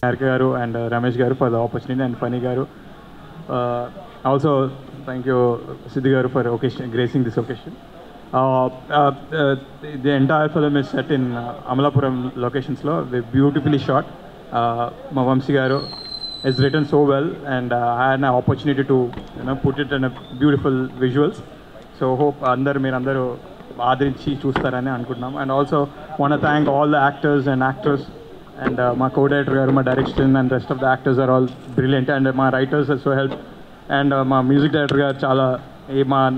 Harika Garu and Ramesh Garu for the opportunity, and Pani Garu. Also, thank you, Siddhi Garu, for gracing this occasion. The entire film is set in Amalapuram locations, beautifully shot. Ma Vamsi Garu has written so well, and I had an opportunity to put it in a beautiful visuals. So hope meerandaru ఆదరించి చూస్తారని అనుకుంటున్నాం. And also want to thank all the actors and actress and మా co-director గారు, మా direction and rest of the actors are all brilliant, and మా writers so help, and మా music director గారు చాలా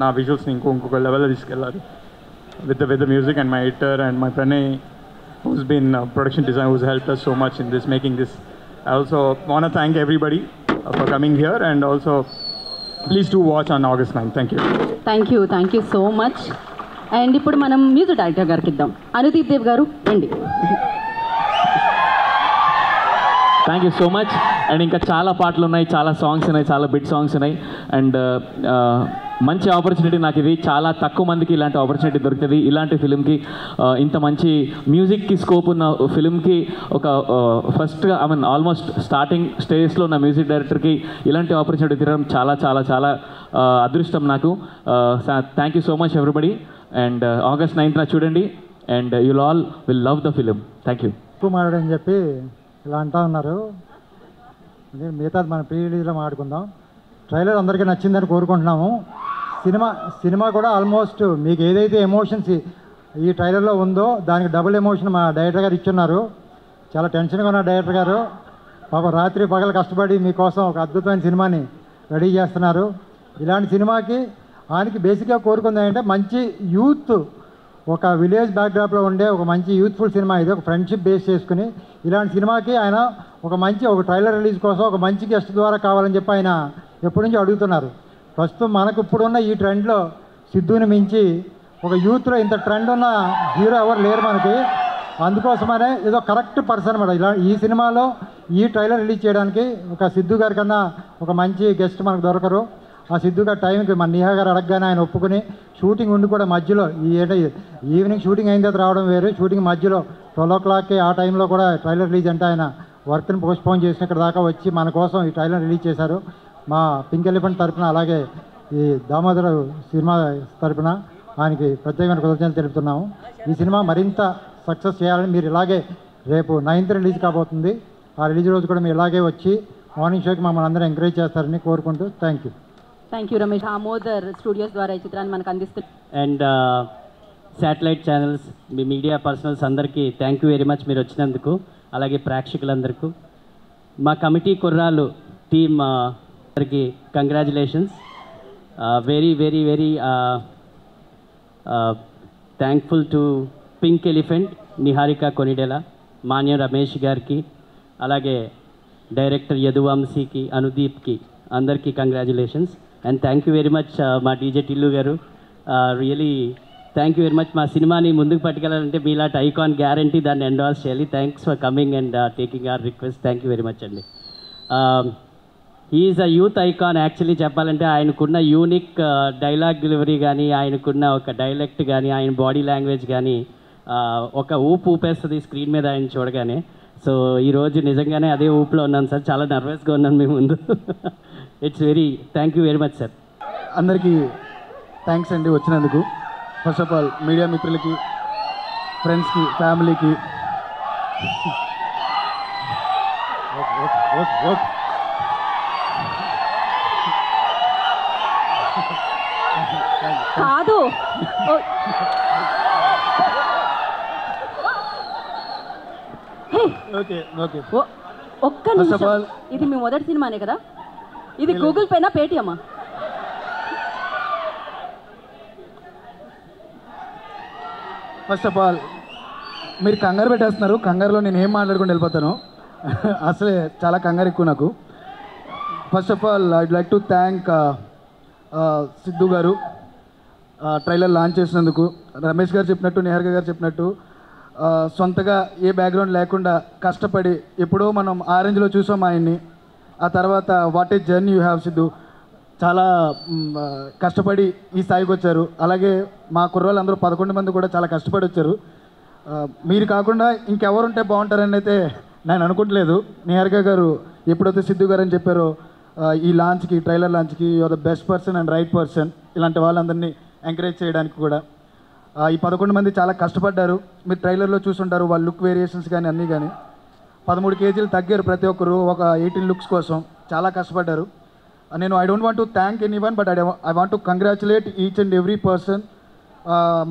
నా విజువల్స్ని ఇంకొక లెవెల్లో తీసుకెళ్ళారు with the music, and my editor and my Pranay who's been production design, who's helped us so much in this making this. I also want to thank everybody for coming here, and also please do watch on August 9th. Thank you so much. And ఇప్పుడు మనం music director గారికి ఇద్దాం. అనుదీప్ దేవ్ గారు రండి. Thank you so much. And ఇంకా చాలా పాటలు ఉన్నాయి, చాలా సాంగ్స్ ఉన్నాయి, చాలా బిట్ సాంగ్స్ ఉన్నాయి. అండ్ మంచి ఆపర్చునిటీ నాకు ఇది. చాలా తక్కువ మందికి ఇలాంటి ఆపర్చునిటీ దొరుకుతుంది. ఇలాంటి ఫిలింకి, ఇంత మంచి మ్యూజిక్కి స్కోప్ ఉన్న ఫిలింకి ఒక ఫస్ట్గా ఆల్మోస్ట్ స్టార్టింగ్ స్టేజ్లో ఉన్న మ్యూజిక్ డైరెక్టర్కి ఇలాంటి ఆపర్చునిటీ తిరగడం చాలా చాలా చాలా అదృష్టం నాకు. Thank you so much everybody. And August 9th చూడండి, and you'll all will love the film. Thank you. కుమారుడు అని చెప్పి ఇలా అంటూ ఉన్నారు. మిగతాది మనం ప్రీ రిలీజ్లో మాట్లాడుకుందాం. ట్రైలర్ అందరికీ నచ్చిందని కోరుకుంటున్నాము. సినిమా కూడా ఆల్మోస్ట్ మీకు ఏదైతే ఎమోషన్స్ ఈ ట్రైలర్లో ఉందో దానికి డబుల్ ఎమోషన్ మా డైరెక్టర్ గారు ఇచ్చున్నారు. చాలా టెన్షన్గా ఉన్న డైరెక్టర్ గారు పాపం రాత్రి పగలు కష్టపడి మీకోసం ఒక అద్భుతమైన సినిమాని రెడీ చేస్తున్నారు. ఇలాంటి సినిమాకి ఆయనకి బేసిక్గా కోరుకుంది ఏంటంటే మంచి యూత్, ఒక విలేజ్ బ్యాక్డ్రాప్లో ఉండే ఒక మంచి యూత్ఫుల్ సినిమా ఇది, ఒక ఫ్రెండ్షిప్ బేస్ చేసుకుని ఇలాంటి సినిమాకి ఆయన ఒక ట్రైలర్ రిలీజ్ కోసం ఒక మంచి గెస్ట్ ద్వారా కావాలని చెప్పి ఆయన ఎప్పటి నుంచి అడుగుతున్నారు. ప్రస్తుతం మనకు ఇప్పుడున్న ఈ ట్రెండ్లో సిద్ధుని మించి ఒక యూత్లో ఇంత ట్రెండ్ ఉన్న హీరో ఎవరు లేరు మనకి. అందుకోసమనే ఏదో కరెక్ట్ పర్సన్ అన్నమాట. ఇలా ఈ సినిమాలో ఈ ట్రైలర్ రిలీజ్ చేయడానికి ఒక సిద్ధు గారి కన్నా ఒక మంచి గెస్ట్ మనకు దొరకరు. ఆ సిద్ధు గారి టైంకి మన నిహా గారు అడగగానే ఆయన ఒప్పుకుని షూటింగ్ ఉండి కూడా మధ్యలో ఈవినింగ్ షూటింగ్ అయిన తర్వాత రావడం వేరు, షూటింగ్ మధ్యలో 12 o'clockకి ఆ టైంలో కూడా ట్రైలర్ రిలీజ్ అంటే ఆయన వర్క్ని పోస్ట్పోన్ చేసి ఇక్కడ దాకా వచ్చి మన కోసం ఈ ట్రైలర్ రిలీజ్ చేశారు. మా పింక్ ఎలిఫెంట్ తరఫున, అలాగే ఈ దామోదర సినిమా తరఫున ఆయనకి ప్రత్యేకమైన కృతజ్ఞతలు తెలుపుతున్నాము. ఈ సినిమా మరింత సక్సెస్ చేయాలని మీరు ఇలాగే రేపు 9th రిలీజ్ కాబోతుంది. ఆ రిలీజ్ రోజు కూడా మీరు ఇలాగే వచ్చి మార్నింగ్ షోకి మమ్మల్ని అందరూ ఎంకరేజ్ చేస్తారని కోరుకుంటూ thank you Ramesh. Damodar Studios ద్వారా ఈ చిత్రాన్ని మనకు అందిస్తుంది. అండ్ శాటిలైట్ ఛానల్స్, మీ మీడియా పర్సనల్స్ అందరికీ థ్యాంక్ యూ వెరీ మచ్ మీరు వచ్చినందుకు. అలాగే ప్రేక్షకులందరికీ, మా కమిటీ కుర్రాలు టీమ్ అందరికి congratulations. Very very very thankful to Pink Elephant, Niharika Konidela, Manyam Ramesh గారికి, అలాగే డైరెక్టర్ యదువంశీకి, అనుదీప్కి, అందరికీ congratulations. And thank you very much మా డీజే టిల్లు గారు. Really thank you very much. మా సినిమాని ముందుకు పట్టుకెళ్ళాలంటే మీలాంటి ఐకాన్ గ్యారంటీ దాన్ని ఎండార్స్ చేయాలి. Thanks for coming and taking our request. Thank you very much అండి. He's a youth icon. Actually చెప్పాలంటే ఆయనకున్న యూనిక్ డైలాగ్ డెలివరీ కానీ, ఆయనకున్న ఒక డైలెక్ట్ కానీ, ఆయన బాడీ లాంగ్వేజ్ కానీ ఒక ఊపేస్తుంది స్క్రీన్ మీద ఆయన చూడగానే. సో ఈరోజు నిజంగానే అదే ఊపులో ఉన్నాను సార్. చాలా నర్వస్గా ఉన్నాను మీ ముందు. It's very thank you very much sir. అందరికీ థ్యాంక్స్ అండి వచ్చినందుకు. ఫస్ట్ ఆఫ్ ఆల్ మీడియా మిత్రులకి, ఫ్రెండ్స్కి, ఫ్యామిలీకి కాదు ఒక్క నిమిషం. ఇది మీ మొదటి సినిమానే కదా? ఇది గూగుల్ పేనా పేటిఎమ్మా? ఫస్ట్ ఆఫ్ ఆల్ మీరు కంగారు పెట్టేస్తున్నారు. కంగారులో నేను ఏం మాట్లాడుకుంటూ వెళ్ళిపోతాను. అసలే చాలా కంగారు ఎక్కువ నాకు. First of all I'd like to thank Siddhu గారు ట్రైలర్ లాంచ్ చేసినందుకు. రమేష్ గారు చెప్పినట్టు, నిహారిక గారు చెప్పినట్టు సొంతగా ఏ బ్యాక్గ్రౌండ్ లేకుండా కష్టపడి, ఎప్పుడో మనం ఆరెంజ్లో చూసాం ఆయన్ని. ఆ తర్వాత what a journey you have Siddhu. చాలా కష్టపడి ఈ స్థాయికి వచ్చారు. అలాగే మా కుర్రోళ్ళు అందరూ 11 మంది కూడా చాలా కష్టపడి వచ్చారు. మీరు కాకుండా ఇంకెవరుంటే బాగుంటారని అయితే నేను అనుకోవట్లేదు. నిహారిక గారు ఎప్పుడైతే సిద్ధు గారు అని చెప్పారో ఈ లాంచ్కి, ట్రైలర్ లాంచ్కి you are the best person and right person, ఇలాంటి వాళ్ళందరినీ ఎంకరేజ్ చేయడానికి కూడా. ఈ 11 మంది చాలా కష్టపడ్డారు. మీరు ట్రైలర్లో చూసుంటారు వాళ్ళ లుక్ వేరియేషన్స్ కానీ అన్నీ కానీ. 13 కేజీలు తగ్గారు ప్రతి ఒక్కరు ఒక 18 లుక్స్ కోసం. చాలా కష్టపడ్డారు. నేను I don't want to thank any one, but I want to congratulate each and every person.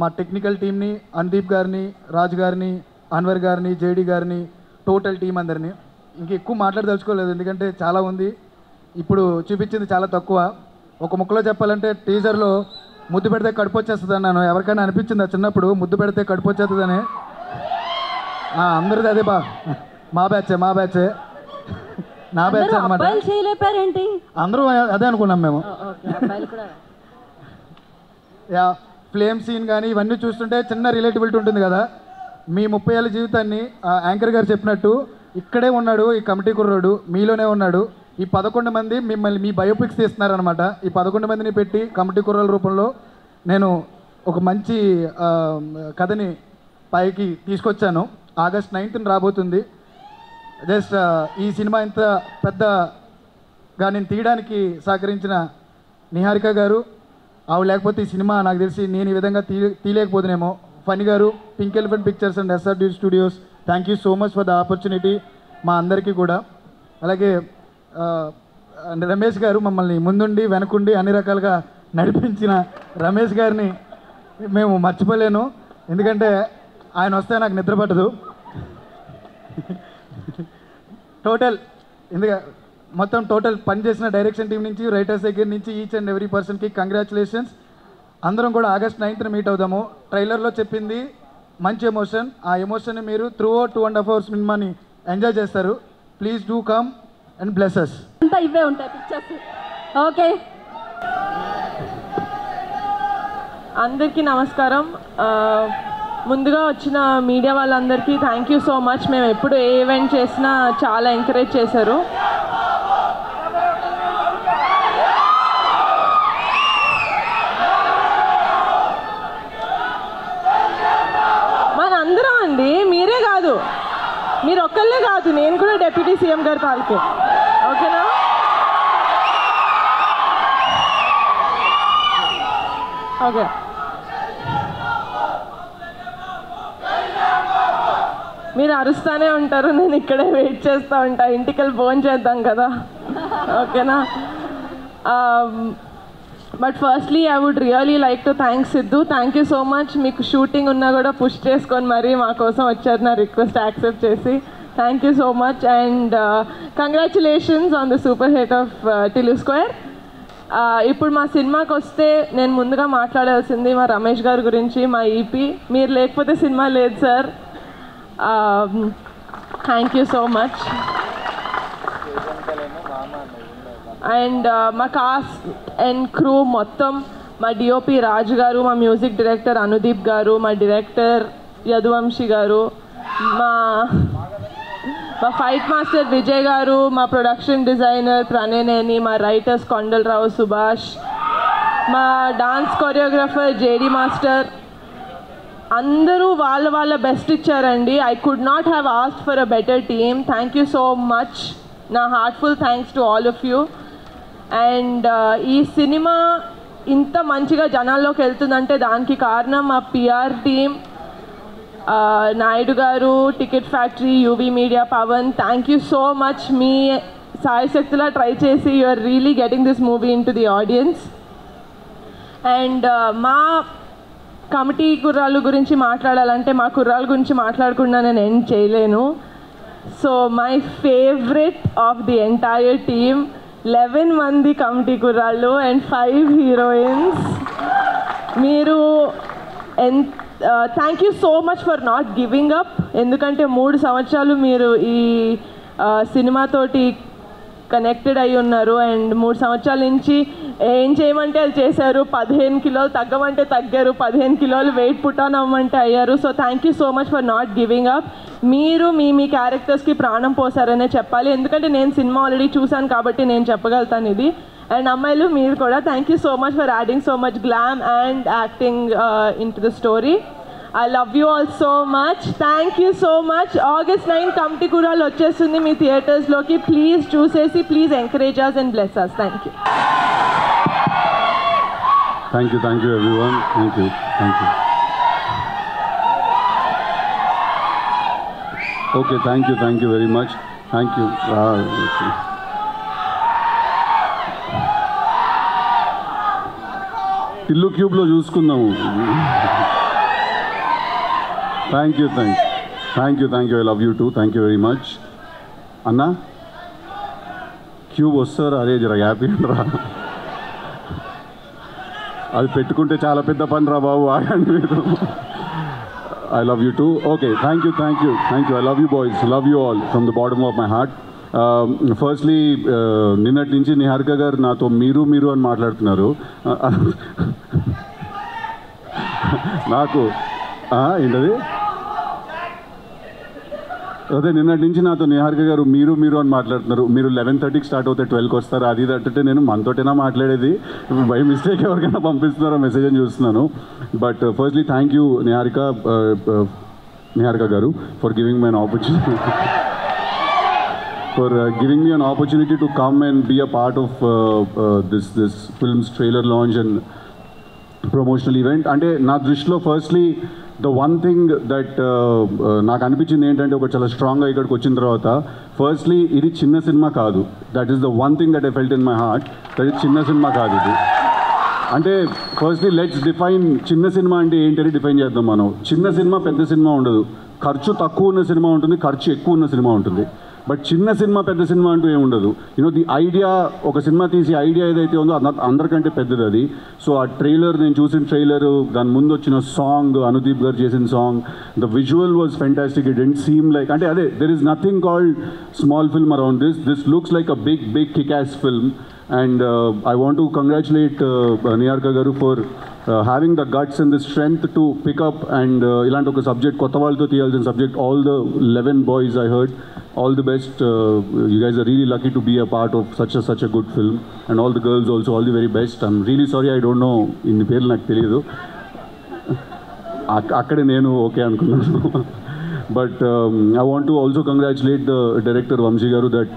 మా టెక్నికల్ టీమ్ని, అనుదీప్ గారిని, రాజ్ గారిని, అన్వర్ గారిని, జేడీ గారిని, టోటల్ టీం అందరినీ. ఇంక ఎక్కువ మాట్లాడదలుచుకోలేదు ఎందుకంటే చాలా ఉంది. ఇప్పుడు చూపించింది చాలా తక్కువ. ఒక ముక్కలో చెప్పాలంటే టీజర్లో ముద్దు పెడితే కడుపు వచ్చేస్తుంది అన్నాను. ఎవరికైనా అనిపించిందా చిన్నప్పుడు ముద్దు పెడితే కడుపు వచ్చేస్తుందని? అందరిది అదే మా బ్యాచే నా బ్యాచ్ అనమాట. అందరూ అదే అనుకున్నాం మేము. యా, ఫ్లేమ్ సీన్ కానీ ఇవన్నీ చూస్తుంటే చిన్న రిలేటబిలిటీ ఉంటుంది కదా. మీ 30 ఏళ్ళ జీవితాన్ని యాంకర్ గారు చెప్పినట్టు ఇక్కడే ఉన్నాడు ఈ కమిటీ కుర్రోడు, మీలోనే ఉన్నాడు. ఈ 11 మంది మిమ్మల్ని మీ బయోపిక్స్ తీస్తున్నారనమాట. ఈ 11 మందిని పెట్టి కమిటీ కుర్రోల రూపంలో నేను ఒక మంచి కథని పైకి తీసుకొచ్చాను. ఆగస్ట్ 9th రాబోతుంది. జస్ట్ ఈ సినిమా ఇంత పెద్దగా నేను తీయడానికి సహకరించిన నిహారిక గారు, ఆవిడ లేకపోతే ఈ సినిమా నాకు తెలిసి నేను ఈ విధంగా తీయలేకపోతున్నామో. ఫనీ గారు, pink elephant pictures and SRD studios, thank you so much for the opportunity మా అందరికీ కూడా. అలాగే రమేష్ గారు మమ్మల్ని ముందుండి వెనకుండి అన్ని రకాలుగా నడిపించిన రమేష్ గారిని మేము మర్చిపోలేను. ఎందుకంటే ఆయన వస్తే నాకు నిద్ర పట్టదు. మొత్తం టోటల్ పనిచేసిన డైరెక్షన్ టీం నుంచి, రైటర్స్ దగ్గర నుంచి ఈచ్ అండ్ ఎవ్రీ పర్సన్కి కంగ్రాచులేషన్స్. అందరం కూడా ఆగస్ట్ 9th మీట్ అవుదాము. ట్రైలర్లో చెప్పింది మంచి ఎమోషన్. ఆ ఎమోషన్ని మీరు త్రూ 2.5 hours సినిమాని ఎంజాయ్ చేస్తారు. Please do come and bless us. అంతా ఇవే ఉంటాయి పిక్చర్స్. ఓకే, అందరికీ నమస్కారం. ముందుగా వచ్చిన మీడియా వాళ్ళందరికీ థ్యాంక్ యూ సో మచ్. మేము ఎప్పుడు ఏ ఈవెంట్ చేసినా చాలా ఎంకరేజ్ చేశారు. మనందరం అండి, మీరే కాదు, మీరు ఒక్కళ్ళే కాదు, నేను కూడా డిప్యూటీ సీఎం గారి తాలూకే. ఓకేనా? ఓకే, మీరు అరుస్తూనే ఉంటారు, నేను ఇక్కడే వెయిట్ చేస్తూ ఉంటా. ఇంటికి వెళ్ళి ఫోన్ చేద్దాం కదా. ఓకేనా? But firstly I would really like to thank Siddhu. Thank you so much. మీకు షూటింగ్ ఉన్నా కూడా పుష్ చేసుకొని మరీ మా కోసం వచ్చారు, నా రిక్వెస్ట్ యాక్సెప్ట్ చేసి. Thank you so much and congratulations on the super hit of Tillu square. ఇప్పుడు మా సినిమాకి వస్తే నేను ముందుగా మాట్లాడాల్సింది మా రమేష్ గారి గురించి, మా ఈపీ. మీరు లేకపోతే సినిమా లేదు sir. Thank you so much. And మా కాస్ట్ అండ్ క్రూ మొత్తం, మా డిఓపి రాజు గారు, మా మ్యూజిక్ డైరెక్టర్ అనుదీప్ గారు, మా డైరెక్టర్ యదువంశీ గారు, మా ఫైట్ మాస్టర్ విజయ్ గారు, మా ప్రొడక్షన్ డిజైనర్ ప్రణయనేని, మా రైటర్స్ కొండలరావు సుభాష్, మా డాన్స్ కొరియోగ్రాఫర్ జేడీ మాస్టర్, అందరూ వాళ్ళ బెస్ట్ ఇచ్చారండి. I could not have asked for a better team. Thank you so much. నా heartful thanks to all of you. And ఈ సినిమా ఇంత మంచిగా జనాల్లోకి వెళ్తుందంటే దానికి కారణం మా పిఆర్ టీమ్, నాయుడు గారు, Ticket Factory, UV Media, Pavan. Thank you so much. మీ సాయశక్తిలా ట్రై చేసి you are really getting this movie in to the audience. And మా కమిటీ కుర్రాళ్ళ గురించి మాట్లాడాలంటే మా కుర్రాళ్ళ గురించి మాట్లాడకుండా నేను ఎండ్ చేయలేను. So my favourite of the entire team, 11 మంది కమిటీ కుర్రాళ్ళు అండ్ 5 హీరోయిన్స్. మీరు thank you so much for not giving up. ఎందుకంటే 3 సంవత్సరాలు మీరు ఈ సినిమాతోటి కనెక్టెడ్ అయి ఉన్నారు అండ్ 3 సంవత్సరాల నుంచి ఏం చేయమంటే అది చేశారు. 15 కిలోలు తగ్గమంటే తగ్గారు, 15 కిలోలు వెయిట్ పుట్ ఆన్ అవ్వమంటే అయ్యారు. So thank you so much for not giving up. మీరు మీ క్యారెక్టర్స్కి ప్రాణం పోసారనే చెప్పాలి. ఎందుకంటే నేను సినిమా ఆల్రెడీ చూశాను కాబట్టి నేను చెప్పగలుగుతాను ఇది. అండ్ అమ్మాయిలు మీరు కూడా thank you so much for adding so much glam and acting in to the story. I love you all so much. Thank you so much. August 9 Kamti Kural వచ్చేస్తుంది మీ థియేటర్స్లోకి. Please చూసేసి please encourage us and bless us. Thank you. Thank you everyone. Thank you. Okay, thank you very much. Thank you. Okay. ఇల్లు క్యూబ్లో చూసుకుందాము. Thank you I love you too. Thank you very much. అన్నా cube వస్తారు, అరే జర happy రా, అది పెట్టుకుంటే చాలా పెద్ద పని రా బాబు, ఆగండి మీరు. I love you too. Okay, thank you. I love you boys. Love you all from the bottom of my heart. Firstly, నిన్నటి నుంచి నిహారిక గారు నాతో మీరు అని మాట్లాడుతున్నారు. నాకు ఏంటది అదే నిన్నటి నుంచి నాతో నిహారిక గారు మీరు అని మాట్లాడుతున్నారు. మీరు 11:30కి స్టార్ట్ అవుతే 12కి వస్తారు, అది అంటే నేను మనతోటైనా మాట్లాడేది, బై మిస్టేక్ ఎవరికైనా పంపిస్తున్నారో మెసేజ్ అని చూస్తున్నాను. But firstly thank you Niharika గారు for giving me an opportunity to come and be a part of this film's trailer launch and promotional event. అంటే నా దృష్టిలో firstly the one thing that నాకు అనిపించింది ఏంటంటే, ఒక చాలా స్ట్రాంగ్గా ఇక్కడికి వచ్చిన తర్వాత, ఫస్ట్లీ ఇది చిన్న సినిమా కాదు. That is the one thing that I felt in my heart, that ఇది చిన్న సినిమా కాదు ఇది. అంటే ఫస్ట్లీ లెట్స్ డిఫైన్ చిన్న సినిమా అంటే ఏంటని డిఫైన్ చేద్దాం మనం. చిన్న సినిమా పెద్ద సినిమా ఉండదు, ఖర్చు తక్కువ ఉన్న సినిమా ఉంటుంది, ఖర్చు ఎక్కువ ఉన్న సినిమా ఉంటుంది. బట్ చిన్న సినిమా పెద్ద సినిమా అంటూ ఏముండదు. ది ఐడియా, ఒక సినిమా తీసి ఐడియా ఏదైతే ఉందో అందరికంటే పెద్దది అది. సో ఆ ట్రైలర్, నేను చూసిన ట్రైలర్, దాని ముందు వచ్చిన సాంగ్, అనుదీప్ గారు చేసిన song, the visual was fantastic. It didn't seem like, అంటే అదే, there is nothing called small film around this looks like a big kick as film. And I want to congratulate Niharika Garu for having the guts and the strength to pick up and ilanti oka subject, kotta valto tiyalసిన subject. All the 11 boys I heard, all the best. You guys are really lucky to be a part of such a good film, and all the girls also, all the very best. I'm really sorry I don't know in పేర్లు నాకు తెలియదు, అక్కడే నేను okay అనుకున్నాను. But I want to also congratulate the director Vamsi Garu that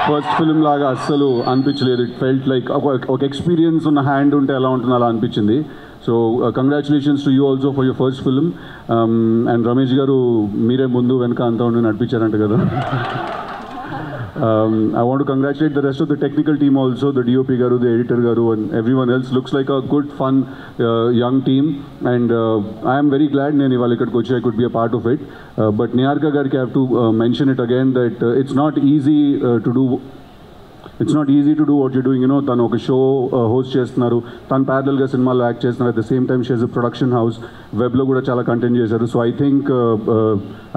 first film లాగా అస్సలు అనిపించలేదు. It felt like ఒక ఎక్స్పీరియన్స్ ఉన్న హ్యాండ్ ఉంటే ఎలా ఉంటుందో అలా అనిపించింది. So congratulations to you also for your first film. And Ramesh గారు మీరే ముందు వెనక అంతా ఉండి నడిపించారంట కదా. I want to congratulate the rest of the technical team also, the DOP Garu, the editor Garu, and everyone else. Looks like a good, fun, young team, and I am very glad నేను ఇవాళ ఇక్కడికి వచ్చి I could be a part of it. But Niharika గారికి I have to mention it again that it's not easy to do what you're doing. తను ఒక show host చేస్తున్నారు, తను ప్యారలల్గా సినిమాలో యాక్ట్ చేస్తున్నారు. At the same time she has a production house, వెబ్లో కూడా చాలా కంటెంట్ చేశారు. So I think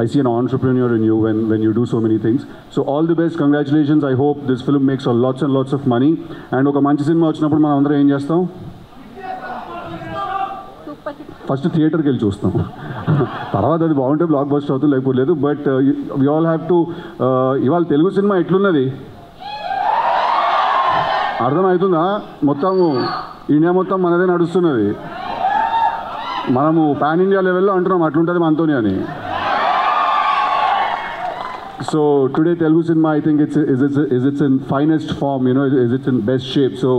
I see an entrepreneur in you when you do so many things. So all the best, congratulations. I hope this film makes lots and lots of money. And ఒక మంచి cinema వచ్చినప్పుడు మనం అందరం ఏం చేస్తాం? First థియేటర్కి వెళ్ళి చూస్తాం, తర్వాత అది బాగుంటే బ్లాక్ బస్టర్ అవుతుంది, లేకపోతే లేదు. But we all have to, ఇవాళ తెలుగు సినిమా ఎట్లున్నది అర్థమవుతుందా? మొత్తము ఇండియా మొత్తం మనదే నడుస్తున్నది. మనము పాన్ ఇండియా లెవెల్లో అంటున్నాం అట్లుంటుంది మనతోని అని. So today Telugu cinema, I think it's in finest form, it's in best shape. So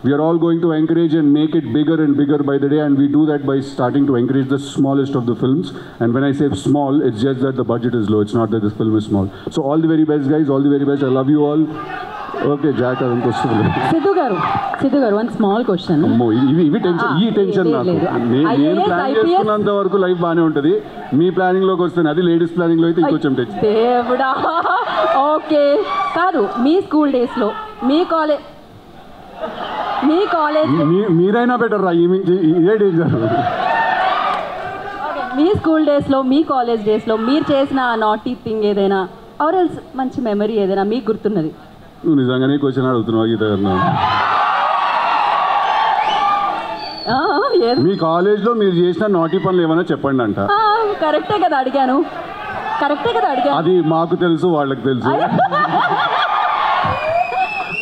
we are all going to encourage and make it bigger and bigger by the day, and we do that by starting to encourage the smallest of the films. And when I say small, it's just that the budget is low, it's not that this film is small. So all the very best guys, all the very best. I love you all. Okay Jack అదంతా వస్తుంది. సిద్ధు గారు one small question. ఇవి tension నాకు. నేను plan చేసుకున్నంత వరకు life బాగానే ఉంటుంది, మీ ప్లానింగ్లోకి వస్తుంది అది లేడీస్ ప్లానింగ్లో అయితే ఇంకొంచెం టెన్షన్. దేవుడా. ఓకే కాదు, మీ స్కూల్ డేస్లో మీ కాలేజ్ మీరైనా బెటర్ రా, ఇదే డేంజర్. మీ స్కూల్ డేస్లో, మీ కాలేజ్ డేస్లో మీరు చేసిన నాటీ థింగ్ ఏదైనా, ఆర్ ఎల్స్ మంచి మెమరీ ఏదైనా మీకు గుర్తున్నది? నువ్వు నిజంగానే క్వశ్చన్ అడుగుతున్నావు గీత గారు. మీ కాలేజ్లో మీరు చేసిన నాటీ పనులు ఏమైనా చెప్పండి అంట. కరెక్టే కదా అడిగాను. అది మాకు తెలుసు, వాళ్ళకి తెలుసు.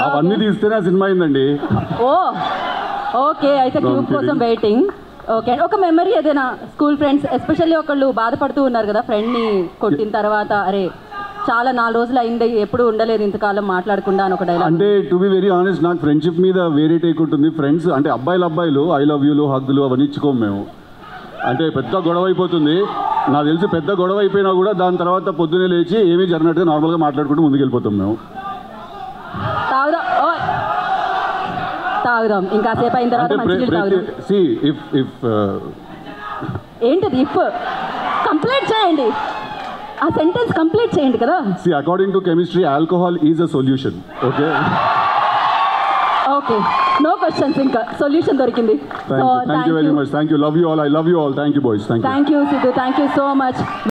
అవన్నీ తీస్తేనే ఆ సినిమా అయిందండి. ఓ ఓకే అయితే ట్యూబ్ కోసం వెయిటింగ్. ఓకే ఒక మెమరీ ఏదైనా స్కూల్ ఫ్రెండ్స్ ఎస్పెషల్లీ ఒకళ్ళు బాధపడుతూ ఉన్నారు కదా ఫ్రెండ్ని కొట్టిన తర్వాత, అరే చాలా 4 రోజులు అయింది ఎప్పుడు ఉండలేదు ఇంతకాలం మాట్లాడకుండా అని ఒక డైలాగ్. అంటే టు బి వెరీ ఆనెస్ట్ నాకు ఫ్రెండ్షిప్ మీద వేరే టేక్ ఉంటుంది. ఫ్రెండ్స్ అంటే అబ్బాయిలు ఐ లవ్ యూలు హగ్గులు అవన్నీ ఇచ్చుకోము మేము. అంటే పెద్ద గొడవ అయిపోతుంది, నాకు తెలిసి పెద్ద గొడవ అయిపోయినా కూడా దాని తర్వాత పొద్దున్నే లేచి ఏమీ జరిగినట్టుగా నార్మల్గా మాట్లాడుకుంటూ ముందుకు వెళ్ళిపోతాం మేము. తాగుదాం ఇంకా సేపు అయిన తర్వాత ఏంటది ఇఫ్ కంప్లీట్ చేయండి, ఆ సెంటెన్స్ కంప్లీట్ చేయండి కదా. See, according to chemistry, alcohol is a solution. Okay. Okay no questions, ఇంకా సొల్యూషన్ దొరికింది. Thank you very much. Thank you. Love you all. I love you all. Thank you boys. Thank you. Thank you Sidhu. Thank you so much.